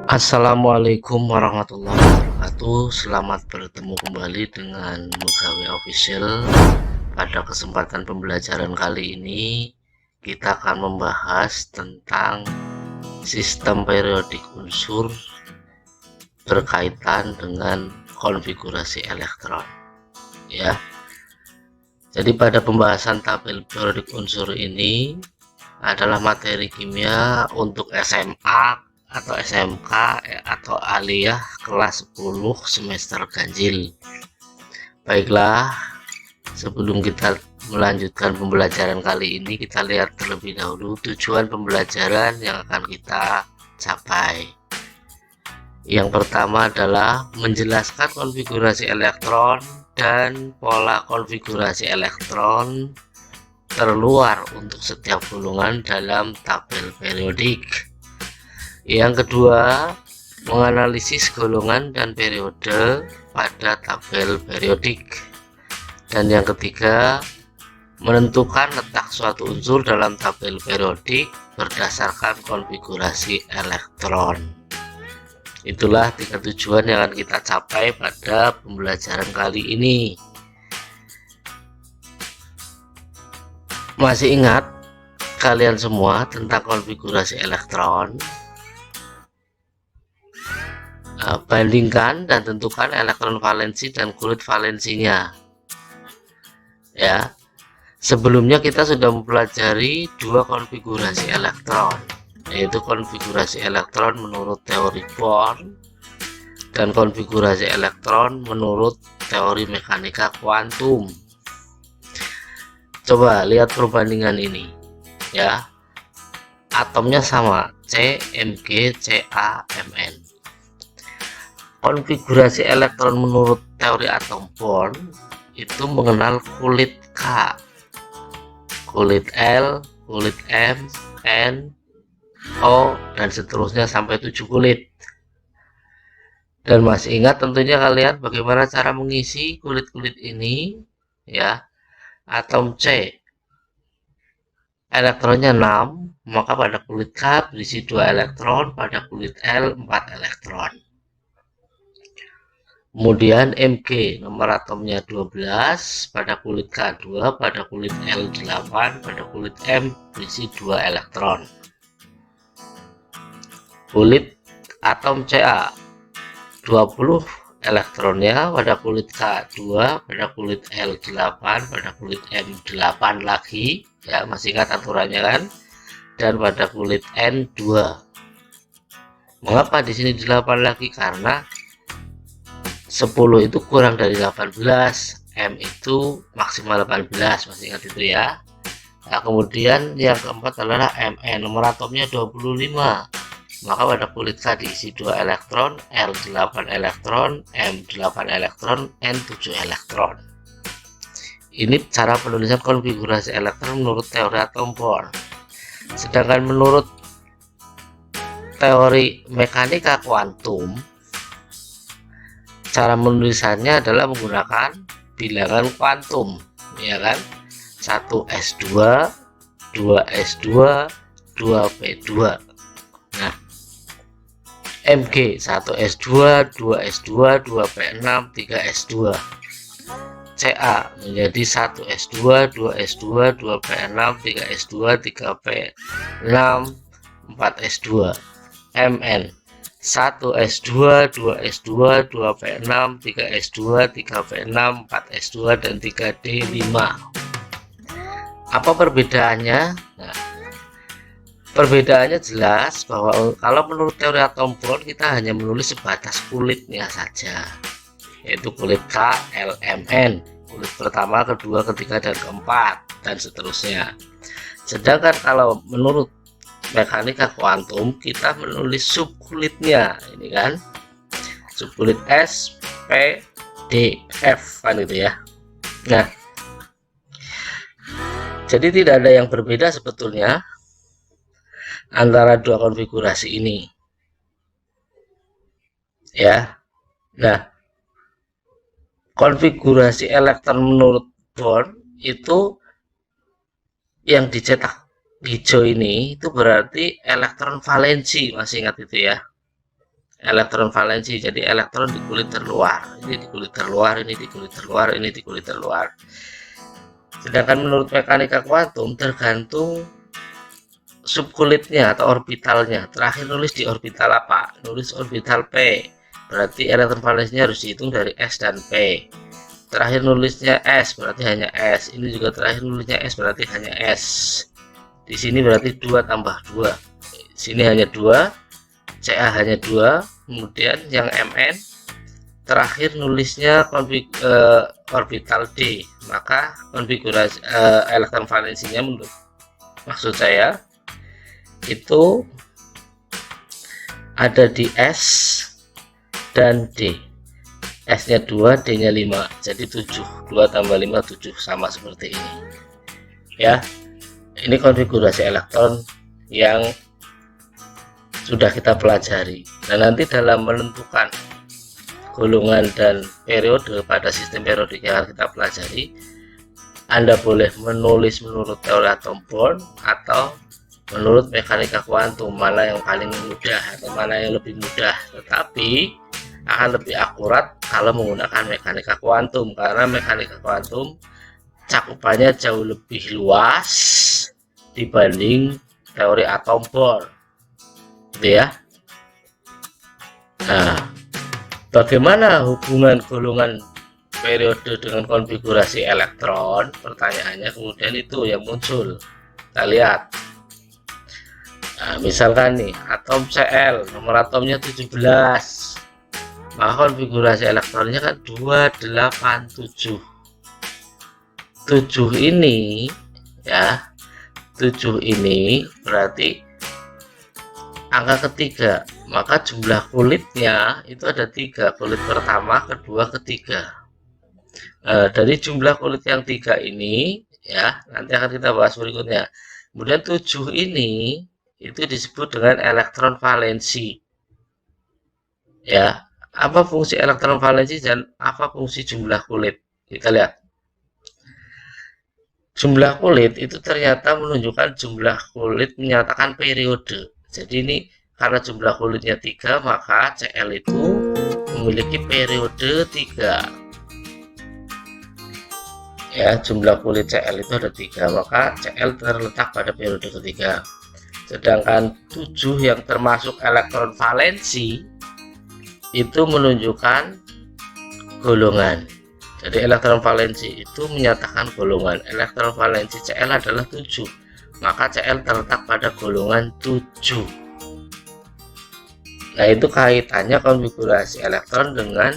Assalamualaikum warahmatullahi wabarakatuh. Selamat bertemu kembali dengan Mugawe Official. Pada kesempatan pembelajaran kali ini kita akan membahas tentang sistem periodik unsur berkaitan dengan konfigurasi elektron, ya. Jadi pada pembahasan tabel periodik unsur ini adalah materi kimia untuk SMA atau SMK atau aliyah kelas 10 semester ganjil. Baiklah, sebelum kita melanjutkan pembelajaran kali ini, kita lihat terlebih dahulu tujuan pembelajaran yang akan kita capai. Yang pertama adalah menjelaskan konfigurasi elektron dan pola konfigurasi elektron terluar untuk setiap golongan dalam tabel periodik. Yang kedua, menganalisis golongan dan periode pada tabel periodik. Dan yang ketiga, menentukan letak suatu unsur dalam tabel periodik berdasarkan konfigurasi elektron. Itulah 3 tujuan yang akan kita capai pada pembelajaran kali ini. Masih ingat kalian semua tentang konfigurasi elektron? Bandingkan dan tentukan elektron valensi dan kulit valensinya, ya. Sebelumnya kita sudah mempelajari 2 konfigurasi elektron, yaitu konfigurasi elektron menurut teori Born dan konfigurasi elektron menurut teori mekanika kuantum. Coba lihat perbandingan ini, ya. Atomnya sama, C, Mg, Ca, Mn. Konfigurasi elektron menurut teori atom Born itu mengenal kulit K, kulit L, kulit M, N, O, dan seterusnya sampai 7 kulit. Dan masih ingat tentunya kalian bagaimana cara mengisi kulit-kulit ini, ya. Atom C elektronnya 6, maka pada kulit K berisi 2 elektron, pada kulit L 4 elektron. Kemudian Mg nomor atomnya 12, pada kulit K2, pada kulit L8, pada kulit M berisi 2 elektron. Kulit atom Ca 20 elektronnya, pada kulit K2, pada kulit L8, pada kulit M8 lagi, ya, masih ingat aturannya kan? Dan pada kulit N2. Mengapa di sini 8 lagi? Karena 10 itu kurang dari 18, M itu maksimal 18, masih ingat itu ya. Nah, kemudian yang keempat adalah Mn, nomor atomnya 25, maka pada kulit K diisi 2 elektron, L8 elektron, M8 elektron, N7 elektron. Ini cara penulisan konfigurasi elektron menurut teori atom Born. Sedangkan menurut teori mekanika kuantum, cara menulisannya adalah menggunakan bilangan kuantum, ya kan? 1s2, 2s2, 2p2. Nah, Mg 1s2, 2s2, 2p6, 3s2. Ca menjadi 1s2, 2s2, 2p6, 3s2, 3p6, 4s2. Mn 1s2, 2s2, 2p6, 3s2, 3p6, 4s2, dan 3d5. Apa perbedaannya? Nah, perbedaannya jelas bahwa kalau menurut teori atom Born kita hanya menulis sebatas kulitnya saja, yaitu kulit K, L, Mn, kulit pertama, kedua, ketiga, dan keempat, dan seterusnya. Sedangkan kalau menurut mekanika kuantum kita menulis subkulitnya, ini kan, subkulit S, P, D, F, kan gitu ya. Nah, jadi tidak ada yang berbeda sebetulnya antara 2 konfigurasi ini, ya. Nah, konfigurasi elektron menurut Born itu yang dicetak hijau ini itu berarti elektron valensi, masih ingat itu ya. elektron valensi. Jadi elektron di kulit terluar, ini di kulit terluar, ini di kulit terluar, ini di kulit terluar. Sedangkan menurut mekanika kuantum tergantung subkulitnya atau orbitalnya. Terakhir nulis di orbital apa? Nulis orbital P. Berarti elektron valensinya harus dihitung dari S dan P. Terakhir nulisnya S, berarti hanya S. Ini juga terakhir nulisnya S, berarti hanya S. Di sini berarti 2 tambah 2. Sini hanya 2, Ca hanya 2. Kemudian yang Mn terakhir nulisnya orbital D, maka konfigurasi elektron valensinya menurut maksud saya itu ada di S dan D. S nya 2, D nya 5, jadi 7. 2 tambah 5 7, sama seperti ini ya. Ini konfigurasi elektron yang sudah kita pelajari. Nah, nanti dalam menentukan golongan dan periode pada sistem periodik yang akan kita pelajari, Anda boleh menulis menurut teori atom Born atau menurut mekanika kuantum, mana yang paling mudah atau mana yang lebih mudah. Tetapi akan lebih akurat kalau menggunakan mekanika kuantum, karena mekanika kuantum cakupannya jauh lebih luas dibanding teori atom Born, gitu ya. Nah, bagaimana hubungan golongan periode dengan konfigurasi elektron? Pertanyaannya kemudian itu yang muncul. Kita lihat. Nah, misalkan nih atom Cl, nomor atomnya 17, maka konfigurasi elektronnya kan 287. 7 ini ya, 7 ini berarti angka ketiga, maka jumlah kulitnya itu ada 3, kulit pertama, kedua, ketiga. Dari jumlah kulit yang 3 ini ya, nanti akan kita bahas berikutnya. Kemudian 7 ini itu disebut dengan elektron valensi ya. Apa fungsi elektron valensi dan apa fungsi jumlah kulit? Kita lihat. Jumlah kulit itu ternyata menunjukkan jumlah kulit menyatakan periode. Jadi ini karena jumlah kulitnya 3, maka Cl itu memiliki periode 3 ya. Jumlah kulit Cl itu ada 3, maka Cl terletak pada periode ketiga. Sedangkan 7 yang termasuk elektron valensi itu menunjukkan golongan. Jadi elektron valensi itu menyatakan golongan. Elektron valensi Cl adalah 7, maka Cl terletak pada golongan 7. Nah, itu kaitannya konfigurasi elektron dengan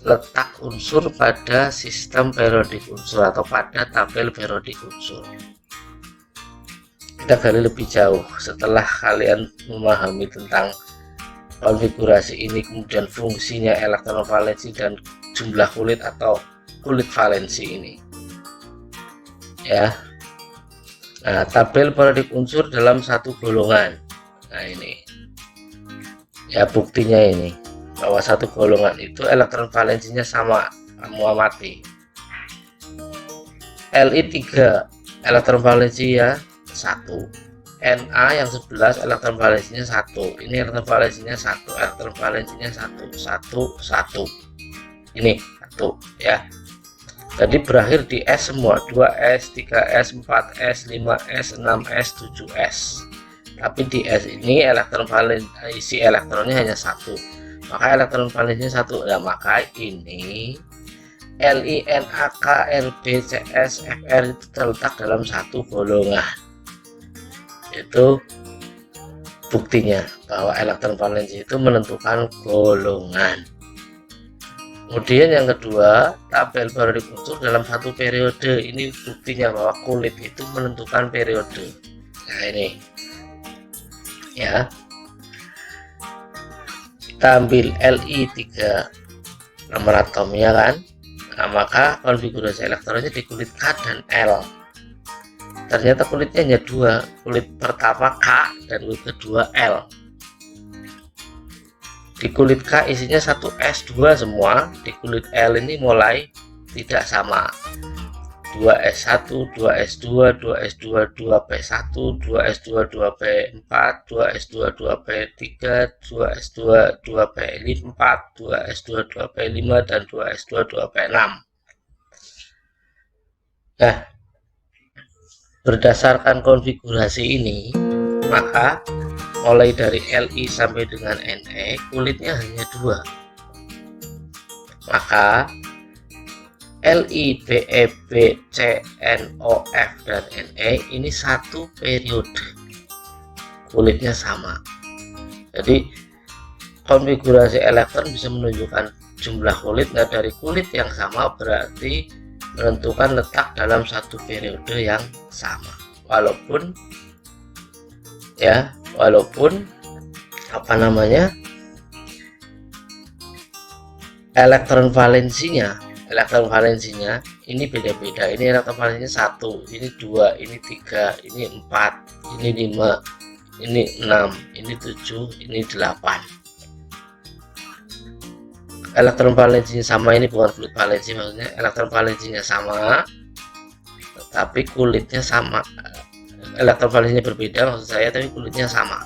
letak unsur pada sistem periodik unsur atau pada tabel periodik unsur. Kita gali lebih jauh setelah kalian memahami tentang konfigurasi ini, kemudian fungsinya elektron valensi dan jumlah kulit atau kulit valensi ini ya. Nah, tabel periodik unsur dalam satu golongan. Nah, ini ya buktinya, ini bahwa satu golongan itu elektron valensinya sama. Kamu amati Li 3 elektron valensi ya 1, Na yang 11 elektron valensinya 1, ini elektron valensinya 1, elektron valensinya 1, 1, 1, ini 1 ya. Jadi berakhir di S semua, 2S, 3S, 4S, 5S, 6S, 7S. Tapi di S ini elektron valensi, isi elektronnya hanya 1, maka elektron valensinya 1. Nah, maka ini Li, Na, K, Lb, Cs, Fr itu terletak dalam satu golongan. Itu buktinya bahwa elektron valensi itu menentukan golongan. Kemudian yang kedua, tabel periodik unsur dalam satu periode. Ini buktinya bahwa kulit itu menentukan periode. Nah, ini ya, kita ambil Li 3 nomor atomnya kan. Nah, maka konfigurasi elektronnya di kulit K dan L. Ternyata kulitnya hanya 2, kulit pertama K dan kulit kedua L. Di kulit K isinya 1S2 semua, di kulit L ini mulai tidak sama. 2S1, 2S2, 2S2, 2P1, 2S2, 2P4, 2S2, 2P3, 2S2, 2P4, 2S2, 2P5, dan 2S2, 2P6. Nah, berdasarkan konfigurasi ini, maka mulai dari Li sampai dengan Ne, kulitnya hanya 2. Maka Li, Be, Bc, No, F, dan Ne ini satu periode, kulitnya sama. Jadi konfigurasi elektron bisa menunjukkan jumlah kulit. Nah, dari kulit yang sama berarti menentukan letak dalam satu periode yang sama, walaupun elektron valensinya ini beda-beda. Ini elektron valensinya 1, ini 2, ini 3, ini 4, ini 5, ini 6, ini 7, ini 8. Elektron valensinya sama, ini bukan kulit valensi, maksudnya elektron valensinya sama tapi kulitnya sama. Elektron valensinya berbeda maksud saya, tapi kulitnya sama.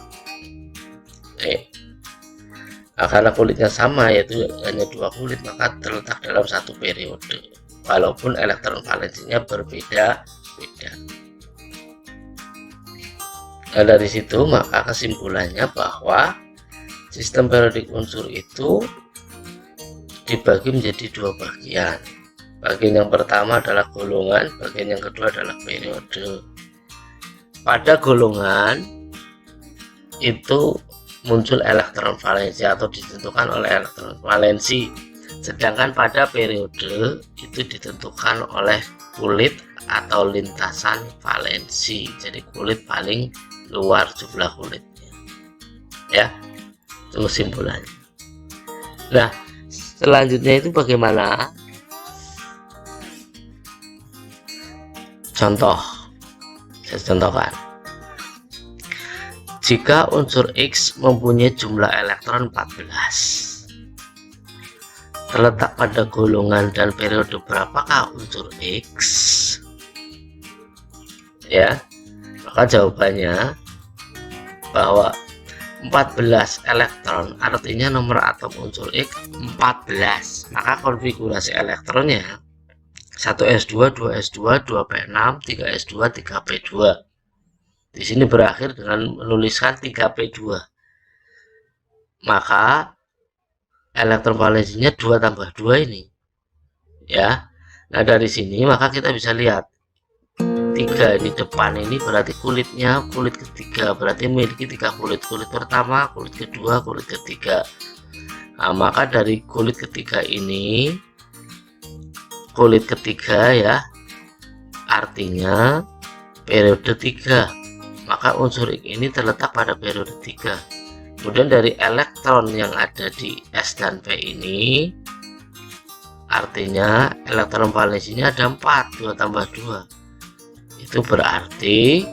Nah, karena kulitnya sama, yaitu hanya 2 kulit, maka terletak dalam satu periode walaupun elektron valensinya berbeda-beda. Nah, dari situ maka kesimpulannya bahwa sistem periodik unsur itu dibagi menjadi 2 bagian. Bagian yang pertama adalah golongan, bagian yang kedua adalah periode. Pada golongan itu muncul elektron valensi atau ditentukan oleh elektron valensi, sedangkan pada periode itu ditentukan oleh kulit atau lintasan valensi. Jadi kulit paling luar jumlah kulitnya, ya, itu kesimpulannya. Nah, selanjutnya itu bagaimana? Contoh, saya contohkan. Jika unsur X mempunyai jumlah elektron 14, terletak pada golongan dan periode berapakah unsur X? Ya, maka jawabannya bahwa 14 elektron artinya nomor atom unsur X 14. Maka konfigurasi elektronnya 1s2, 2s2, 2p6, 3s2, 3p2. Di sini berakhir dengan menuliskan 3p2. Maka elektron valensinya 2 tambah 2 ini. Ya. Nah, dari sini maka kita bisa lihat 3 ini depan ini berarti kulitnya kulit ketiga, berarti memiliki 3 kulit. Kulit pertama, kulit kedua, kulit ketiga. Nah, maka dari kulit ketiga ini, kulit ketiga ya, artinya periode 3. Maka unsur ini terletak pada periode 3. Kemudian dari elektron yang ada di S dan P ini, artinya elektron valensinya ada 4, 2 tambah 2. Itu berarti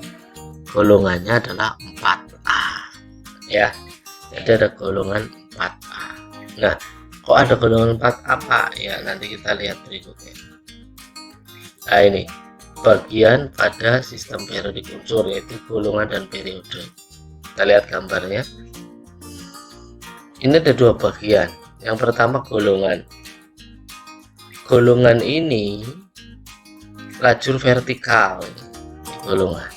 golongannya adalah 4A. Ya, jadi ada golongan 4A. Nah, kok ada golongan 4A, Pak? Ya, nanti kita lihat berikutnya. Nah, ini bagian pada sistem periodik unsur, yaitu golongan dan periode. Kita lihat gambarnya. Ini ada 2 bagian. Yang pertama golongan. Golongan ini lajur vertikal. Golongan.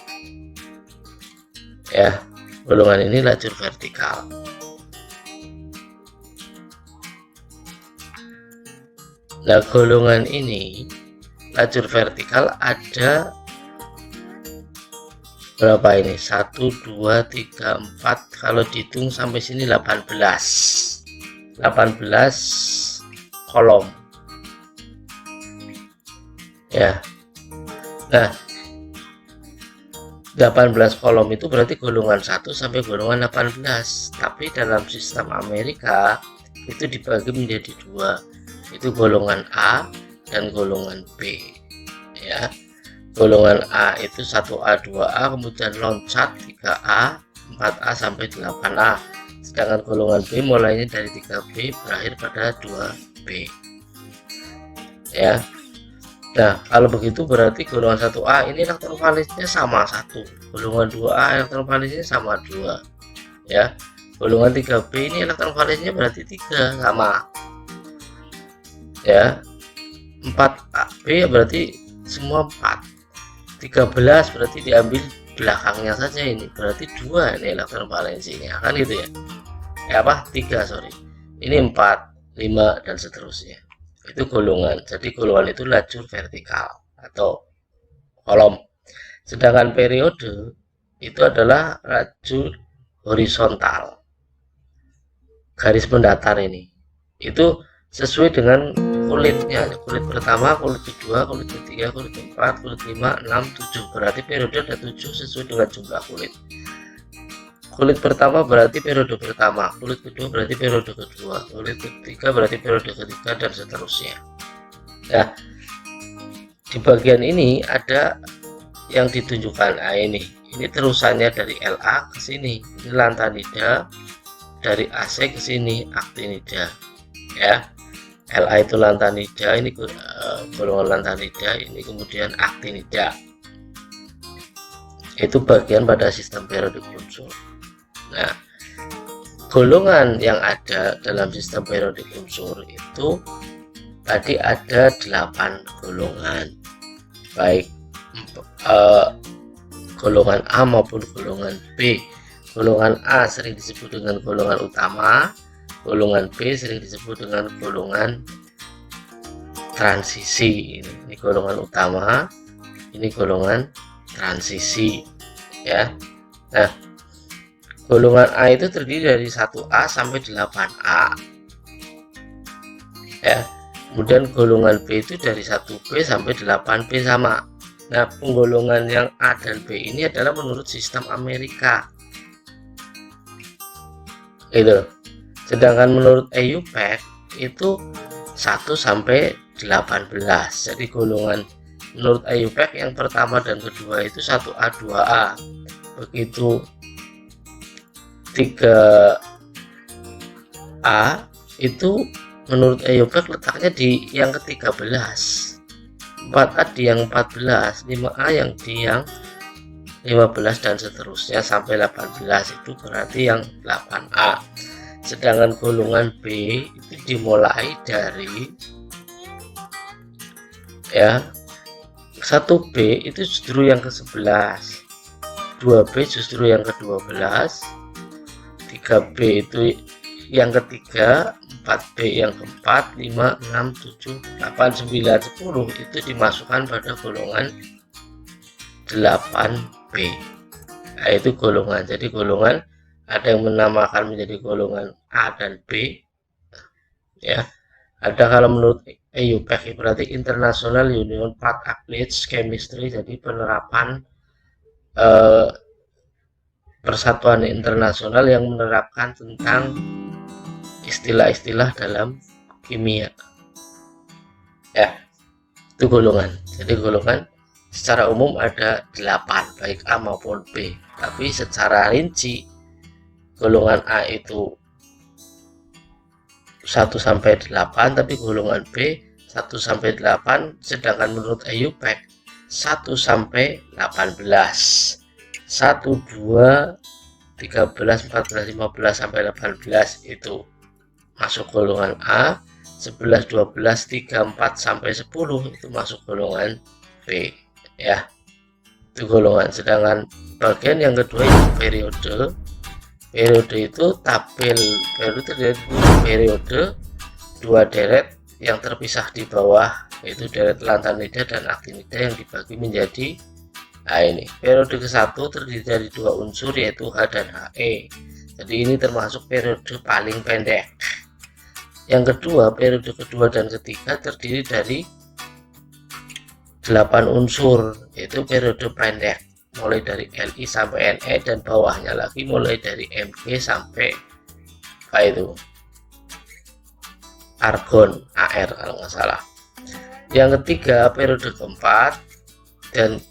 Ya, golongan ini lajur vertikal. Nah, golongan ini lajur vertikal ada berapa ini? 1, 2, 3, 4. Kalau dihitung sampai sini 18 kolom. Ya. Nah, 18 kolom itu berarti golongan 1 sampai golongan 18. Tapi dalam sistem Amerika itu dibagi menjadi 2. Itu golongan A dan golongan B. Ya. Golongan A itu 1A, 2A, kemudian loncat 3A, 4A sampai 8A. Sedangkan golongan B mulainya dari 3B berakhir pada 2B. Ya. Nah, kalau begitu berarti golongan 1A ini elektron valensnya sama 1, golongan 2A elektron valensnya sama 2 ya. Golongan 3B ini elektron valensnya berarti 3 sama ya. 4AB ya berarti semua 4. 13 berarti diambil belakangnya saja, ini berarti 2 ini elektron valensinya kan gitu ya. Apa 3 sorry, ini 4, 5 dan seterusnya. Itu golongan. Jadi golongan itu lajur vertikal atau kolom, sedangkan periode itu adalah lajur horizontal, garis mendatar. Ini itu sesuai dengan kulitnya, kulit pertama, kulit kedua, kulit ketiga, kulit keempat, kulit 5, 6, 7. Berarti periode ada 7 sesuai dengan jumlah kulit. Kulit pertama berarti periode pertama, kulit kedua berarti periode kedua, kulit ketiga berarti periode ketiga, dan seterusnya. Nah, di bagian ini ada yang ditunjukkan. Nah, ini terusannya dari LA ke sini. Ini lantanida, dari AC ke sini aktinida. Ya, LA itu lantanida, ini golongan lantanida, ini kemudian aktinida. Itu bagian pada sistem periodik unsur. Nah, golongan yang ada dalam sistem periodik unsur itu tadi ada 8 golongan, baik golongan A maupun golongan B. Golongan A sering disebut dengan golongan utama, golongan B sering disebut dengan golongan transisi. Ini golongan utama, ini golongan transisi ya. Nah, golongan A itu terdiri dari 1A sampai 8A ya. Kemudian golongan B itu dari 1B sampai 8B sama. Nah, penggolongan yang A dan B ini adalah menurut sistem Amerika itu. Sedangkan menurut EUPAC itu 1 sampai 18. Jadi golongan menurut EUPAC yang pertama dan kedua itu 1A 2A. Begitu 3A itu menurut EUPAC letaknya di yang ke-13, 4A di yang 14, 5A yang di yang 15 dan seterusnya sampai 18, itu berarti yang 8A. Sedangkan golongan B itu dimulai dari ya 1B itu justru yang ke-11, 2B justru yang ke-12, 3B itu yang ketiga, 4B yang keempat, 5, 6, 7, 8, 9, 10 itu dimasukkan pada golongan 8B. Nah, itu golongan. Jadi golongan ada yang menamakan menjadi golongan A dan B ya. Ada kalau menurut EUPAC berarti International Union Part Applied Chemistry, jadi penerapan persatuan internasional yang menerapkan tentang istilah-istilah dalam kimia ya. Itu golongan. Jadi golongan secara umum ada 8 baik A maupun B, tapi secara rinci golongan A itu 1 sampai 8, tapi golongan B 1 sampai 8, sedangkan menurut EUPAC 1 sampai 18, 1, 2, 13, 14, 15 sampai 18 itu masuk golongan A, 11, 12, 3, 4 sampai 10 itu masuk golongan B ya. Itu golongan. Sedangkan bagian yang kedua itu periode. Periode itu tabel periode terdiri dari periode 2 deret yang terpisah di bawah, yaitu deret lantanida dan aktinida yang dibagi menjadi, nah ini periode ke-1 terdiri dari 2 unsur yaitu H dan He. Jadi ini termasuk periode paling pendek. Yang kedua, periode kedua dan ketiga terdiri dari 8 unsur yaitu periode pendek, mulai dari Li sampai Ne, dan bawahnya lagi mulai dari Mg sampai apa itu argon, Ar kalau nggak salah. Yang ketiga, periode keempat dan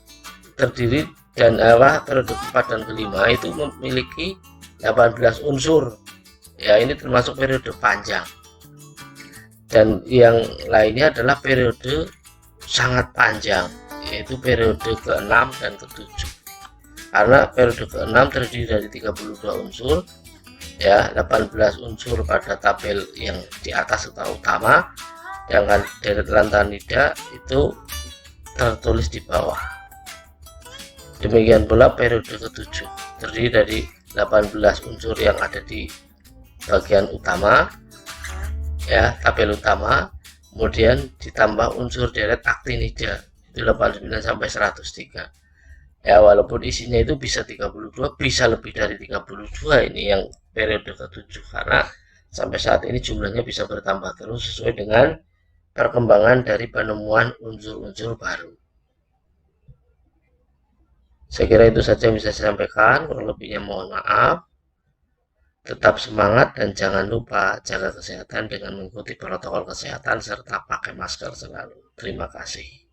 terdiri dan periode keempat dan kelima itu memiliki 18 unsur ya. Ini termasuk periode panjang, dan yang lainnya adalah periode sangat panjang, yaitu periode ke-6 dan ke-7. Karena periode ke-6 terdiri dari 32 unsur, ya, 18 unsur pada tabel yang di atas atau utama, sedangkan deret lantanida itu tertulis di bawah. Demikian pula periode ke-7 terdiri dari 18 unsur yang ada di bagian utama, ya, tabel utama, kemudian ditambah unsur deret aktinida itu 89 sampai 103. Ya, walaupun isinya itu bisa 32, bisa lebih dari 32 ini yang periode ke-7, karena sampai saat ini jumlahnya bisa bertambah terus sesuai dengan perkembangan dari penemuan unsur-unsur baru. Saya kira itu saja yang bisa saya sampaikan, kurang lebihnya mohon maaf. Tetap semangat dan jangan lupa jaga kesehatan dengan mengikuti protokol kesehatan serta pakai masker selalu. Terima kasih.